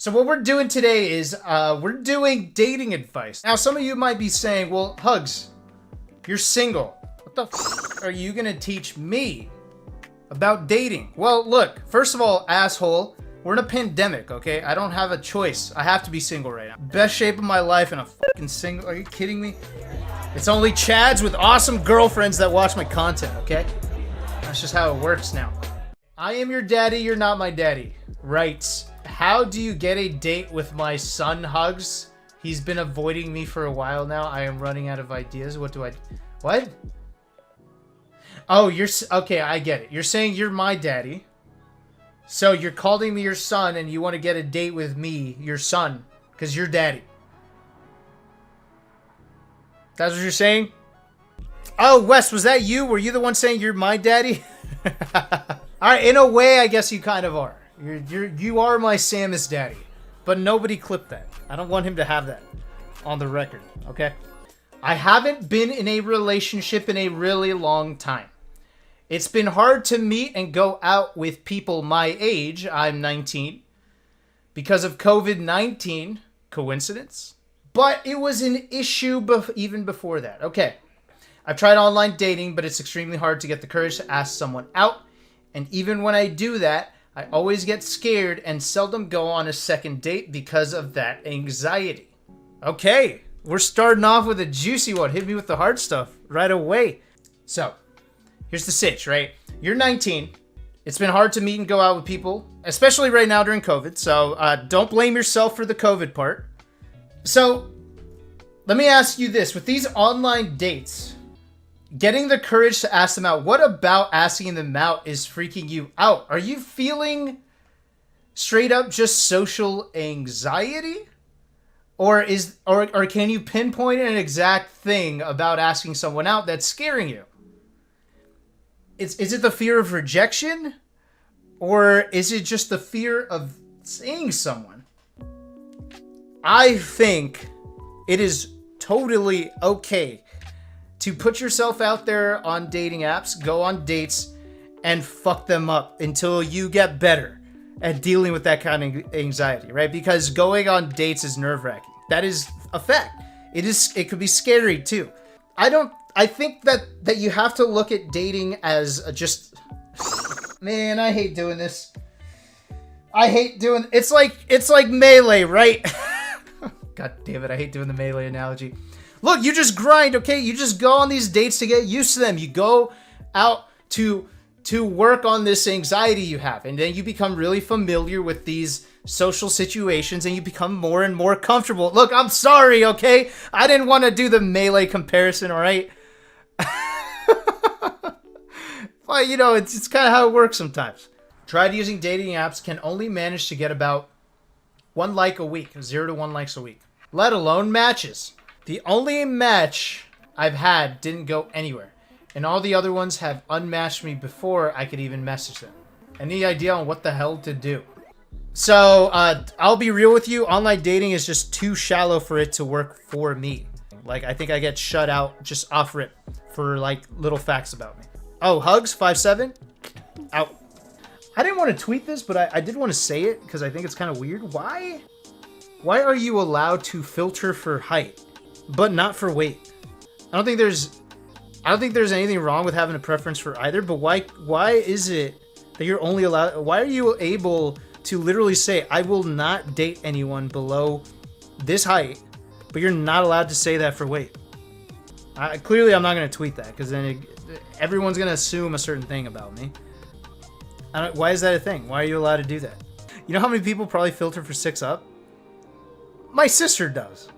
So what we're doing today is we're doing dating advice. Now, some of you might be saying, well, Hugs, you're single. What the f are you gonna teach me about dating? Well, look, first of all, asshole, we're in a pandemic, okay? I don't have a choice. I have to be single right now. Best shape of my life and a fucking single. Are you kidding me? It's only Chads with awesome girlfriends that watch my content, okay? That's just how it works now. I am your daddy, you're not my daddy. Right. How do you get a date with my son, Hugs? He's been avoiding me for a while now. I am running out of ideas. What? Oh, okay, I get it. You're saying you're my daddy. So you're calling me your son and you want to get a date with me, your son, because you're daddy. That's what you're saying? Oh, Wes, was that you? Were you the one saying you're my daddy? Alright, in a way, I guess you kind of are. You are my Samus daddy. But nobody clipped that. I don't want him to have that on the record, okay? I haven't been in a relationship in a really long time. It's been hard to meet and go out with people my age. I'm 19. Because of COVID-19. Coincidence? But it was an issue even before that. Okay. I've tried online dating, but it's extremely hard to get the courage to ask someone out. And even when I do that, I always get scared and seldom go on a second date because of that anxiety. Okay, we're starting off with a juicy one. Hit me with the hard stuff right away. So, here's the sitch, right? You're 19. It's been hard to meet and go out with people, especially right now during COVID. So, don't blame yourself for the COVID part. So, let me ask you this. With these online dates, getting the courage to ask them out, what about asking them out is freaking you out? Are you feeling straight up just social anxiety? Or can you pinpoint an exact thing about asking someone out that's scaring you? Is it the fear of rejection? Or is it just the fear of seeing someone? I think it is totally okay to put yourself out there on dating apps, go on dates, and fuck them up until you get better at dealing with that kind of anxiety, right? Because going on dates is nerve-wracking. That is a fact. It could be scary too. I think that you have to look at dating as just man, I hate doing this. It's like Melee, right? God damn it, I hate doing the Melee analogy. Look, you just grind, okay? You just go on these dates to get used to them. You go out to work on this anxiety you have. And then you become really familiar with these social situations and you become more and more comfortable. Look, I'm sorry, okay? I didn't want to do the Melee comparison, all right? But, you know, it's kind of how it works sometimes. Tried using dating apps, can only manage to get about 1 like a week. 0 to 1 likes a week. Let alone matches. The only match I've had didn't go anywhere. And all the other ones have unmatched me before I could even message them. Any idea on what the hell to do? So, I'll be real with you. Online dating is just too shallow for it to work for me. Like, I think I get shut out just off rip for, like, little facts about me. Oh, Hugs, 5'7"? Out. I didn't want to tweet this, but I did want to say it because I think it's kind of weird. Why are you allowed to filter for height, but not for weight? I don't think there's anything wrong with having a preference for either, but why is it that you're only allowed? Why are you able to literally say, I will not date anyone below this height, but you're not allowed to say that for weight? Clearly, I'm not going to tweet that because then everyone's going to assume a certain thing about me. Why is that a thing? Why are you allowed to do that? You know how many people probably filter for 6 up? My sister does.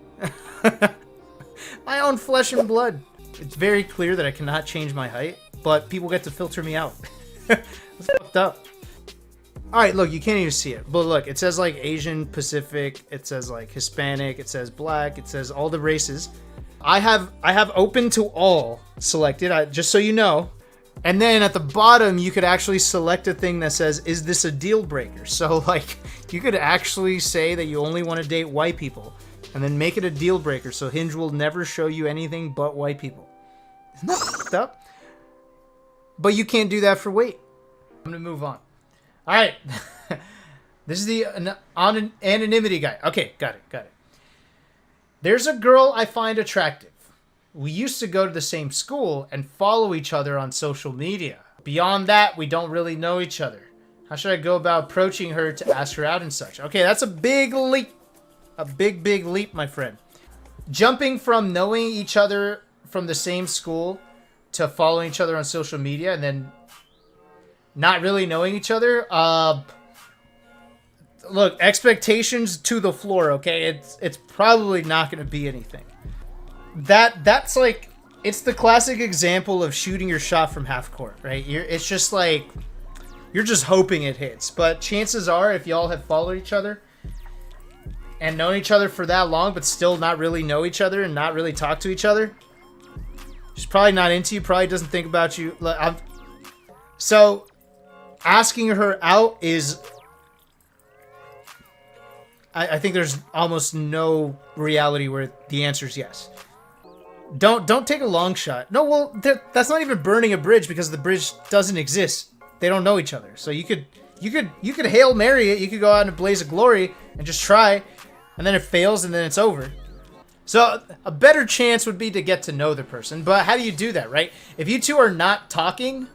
My own flesh and blood. It's very clear that I cannot change my height, but people get to filter me out. That's fucked up. Alright, look, you can't even see it. But look, it says like Asian, Pacific, it says like Hispanic, it says black, it says all the races. I have open to all selected, just so you know. And then at the bottom, you could actually select a thing that says, is this a deal breaker? So like, you could actually say that you only want to date white people. And then make it a deal breaker, so Hinge will never show you anything but white people. Isn't that fucked up? But you can't do that for weight. I'm gonna move on. Alright. This is the anonymity guy. Okay, got it. There's a girl I find attractive. We used to go to the same school and follow each other on social media. Beyond that, we don't really know each other. How should I go about approaching her to ask her out and such? Okay, that's a big leap. A big leap, my friend. Jumping from knowing each other from the same school to following each other on social media and then not really knowing each other. Look, expectations to the floor, okay? It's probably not going to be anything. That's like, it's the classic example of shooting your shot from half court, right? It's just like, you're just hoping it hits. But chances are, if y'all have followed each other and known each other for that long, but still not really know each other and not really talk to each other, she's probably not into you, probably doesn't think about you. So, asking her out is... I think there's almost no reality where the answer is yes. Don't take a long shot. No, well, that's not even burning a bridge because the bridge doesn't exist. They don't know each other. So you could Hail Mary it. You could go out in a blaze of glory and just try, and then it fails and then it's over. So a better chance would be to get to know the person. But how do you do that, right? If you two are not talking,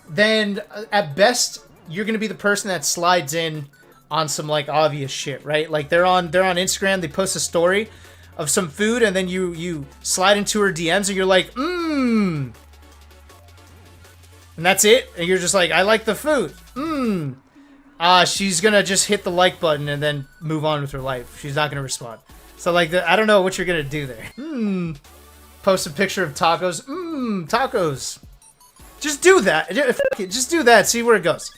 then at best you're going to be the person that slides in on some like obvious shit, right? Like they're on Instagram, they post a story of some food and then you slide into her DMs and you're like, and that's it. And you're just like, I like the food. She's going to just hit the like button and then move on with her life. She's not going to respond. So like, I don't know what you're going to do there. Post a picture of tacos. Tacos. Just do that. Just do that. See where it goes.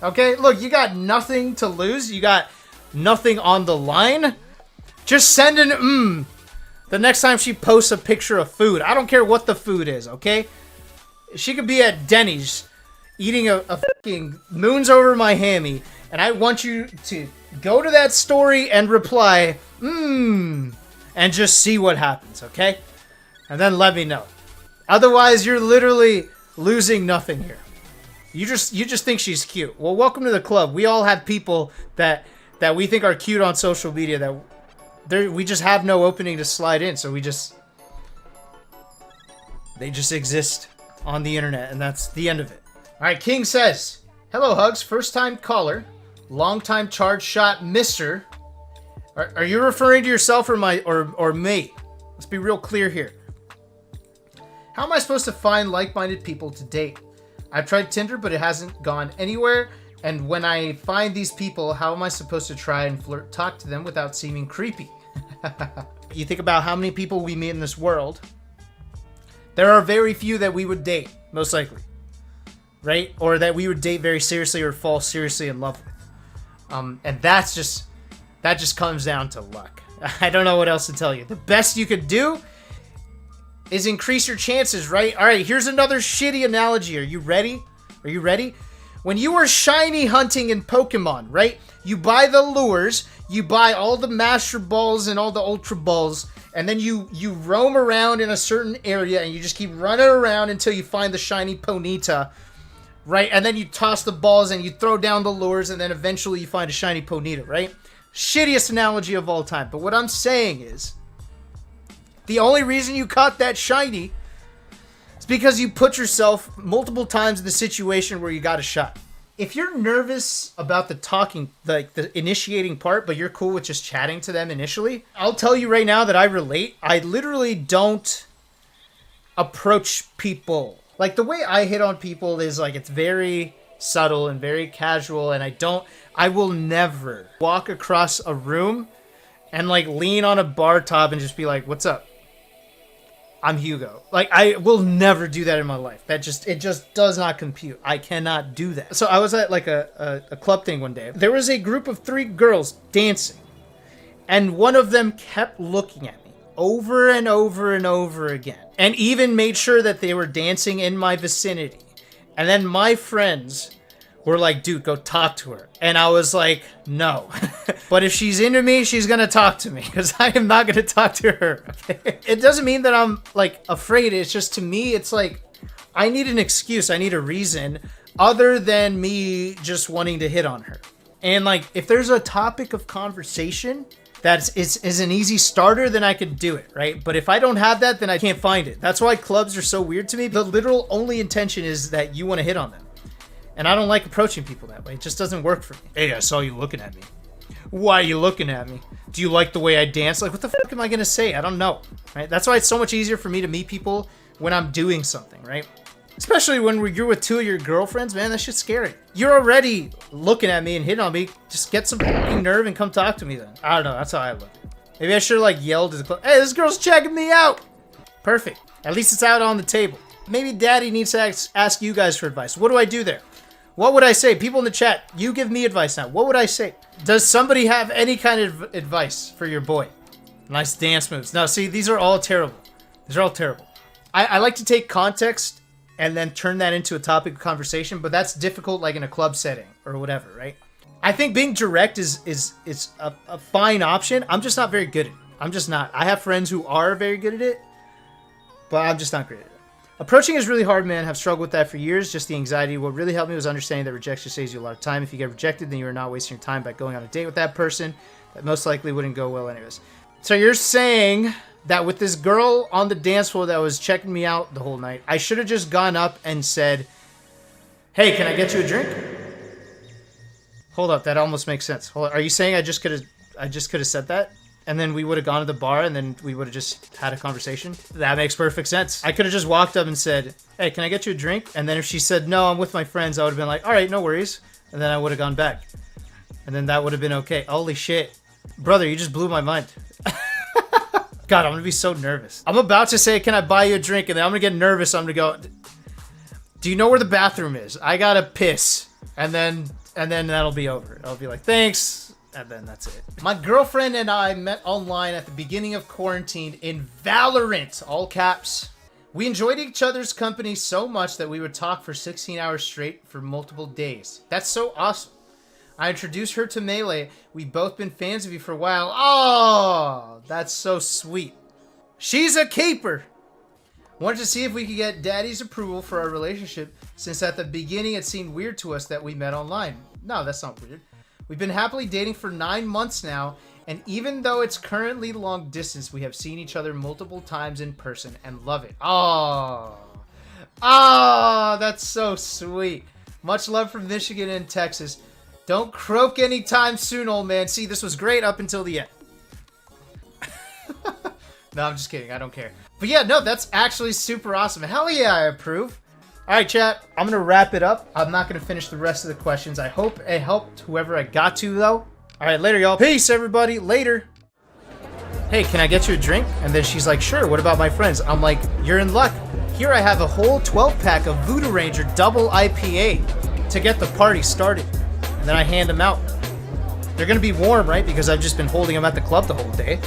Okay, look, you got nothing to lose. You got nothing on the line. Just send an the next time she posts a picture of food. I don't care what the food is, okay? She could be at Denny's eating a fucking moons over my hammy, and I want you to go to that story and reply, and just see what happens, okay? And then let me know. Otherwise, you're literally losing nothing here. You just think she's cute. Well, welcome to the club. We all have people that we think are cute on social media that we just have no opening to slide in, so they just exist on the internet, and that's the end of it. All right, King says, "Hello, Hugs. First time caller, long time charge shot, Mister. Are you referring to yourself or me? Let's be real clear here. How am I supposed to find like-minded people to date? I've tried Tinder, but it hasn't gone anywhere. And when I find these people, how am I supposed to try and talk to them without seeming creepy?" You think about how many people we meet in this world. There are very few that we would date, most likely. Right? Or that we would date very seriously or fall seriously in love with. And that just comes down to luck. I don't know what else to tell you. The best you could do is increase your chances, right? All right, here's another shitty analogy. Are you ready? When you were shiny hunting in Pokemon, right? You buy the lures, you buy all the Master Balls and all the Ultra Balls, and then you roam around in a certain area and you just keep running around until you find the shiny Ponyta, right? And then you toss the balls and you throw down the lures and then eventually you find a shiny Ponyta, right? Shittiest analogy of all time. But what I'm saying is, the only reason you caught that shiny is because you put yourself multiple times in the situation where you got a shot. If you're nervous about the talking, like the initiating part, but you're cool with just chatting to them initially, I'll tell you right now that I relate. I literally don't approach people. Like the way I hit on people is like, it's very subtle and very casual, and I will never walk across a room and like lean on a bar top and just be like, "What's up? I'm Hugo." Like, I will never do that in my life. It just does not compute. I cannot do that. So I was at like a club thing one day. There was a group of 3 girls dancing, and one of them kept looking at me over and over and over again, and even made sure that they were dancing in my vicinity. And then my friends were like, "Dude, go talk to her." And I was like, "No." But if she's into me, she's going to talk to me, because I am not going to talk to her. Okay? It doesn't mean that I'm like afraid. It's just, to me, it's like, I need an excuse. I need a reason other than me just wanting to hit on her. And like, if there's a topic of conversation that is an easy starter, then I could do it, right? But if I don't have that, then I can't find it. That's why clubs are so weird to me. The literal only intention is that you want to hit on them. And I don't like approaching people that way. It just doesn't work for me. Hey, I saw you looking at me. Why are you looking at me? Do you like the way I dance? Like, what the fuck am I gonna say? I don't know, right? That's why it's so much easier for me to meet people when I'm doing something, right? Especially when you're with two of your girlfriends, man, that shit's scary. You're already looking at me and hitting on me. Just get some fucking nerve and come talk to me then. I don't know, that's how I look. Maybe I should have like yelled at the club, hey, this girl's checking me out. Perfect. At least it's out on the table. Maybe daddy needs to ask you guys for advice. What do I do there? What would I say? People in the chat, you give me advice now. What would I say? Does somebody have any kind of advice for your boy? Nice dance moves. No, see, these are all terrible. These are all terrible. I like to take context and then turn that into a topic of conversation, but that's difficult like in a club setting or whatever, right? I think being direct is a fine option. I'm just not very good at it. I'm just not. I have friends who are very good at it, but I'm just not great at it. Approaching is really hard, man. I've struggled with that for years. Just the anxiety. What really helped me was understanding that rejection saves you a lot of time. If you get rejected, then you are not wasting your time by going on a date with that person. That most likely wouldn't go well anyways. So you're saying that with this girl on the dance floor that was checking me out the whole night, I should have just gone up and said, hey, can I get you a drink? Hold up, that almost makes sense. Hold up. Are you saying I just could have said that? And then we would have gone to the bar and then we would have just had a conversation? That makes perfect sense. I could have just walked up and said, hey, can I get you a drink? And then if she said, no, I'm with my friends, I would have been like, all right, no worries. And then I would have gone back. And then that would have been okay. Holy shit. Brother, you just blew my mind. God, I'm going to be so nervous. I'm about to say, can I buy you a drink? And then I'm going to get nervous. I'm going to go, do you know where the bathroom is? I got to piss. And then that'll be over. I'll be like, thanks. And then that's it. My girlfriend and I met online at the beginning of quarantine in Valorant, all caps. We enjoyed each other's company so much that we would talk for 16 hours straight for multiple days. That's so awesome. I introduced her to Melee. We've both been fans of you for a while. Oh, that's so sweet. She's a keeper. Wanted to see if we could get daddy's approval for our relationship, since at the beginning it seemed weird to us that we met online. No, that's not weird. We've been happily dating for 9 months now, and even though it's currently long distance, we have seen each other multiple times in person and love it. Oh, that's so sweet. Much love from Michigan and Texas. Don't croak anytime soon, old man. See, this was great up until the end. No, I'm just kidding. I don't care. But yeah, no, that's actually super awesome. Hell yeah, I approve. All right, chat. I'm going to wrap it up. I'm not going to finish the rest of the questions. I hope it helped whoever I got to, though. All right, later, y'all. Peace, everybody. Later. Hey, can I get you a drink? And then she's like, sure. What about my friends? I'm like, you're in luck. Here I have a whole 12-pack of Voodoo Ranger double IPA to get the party started. And then I hand them out. They're going to be warm, right? Because I've just been holding them at the club the whole day.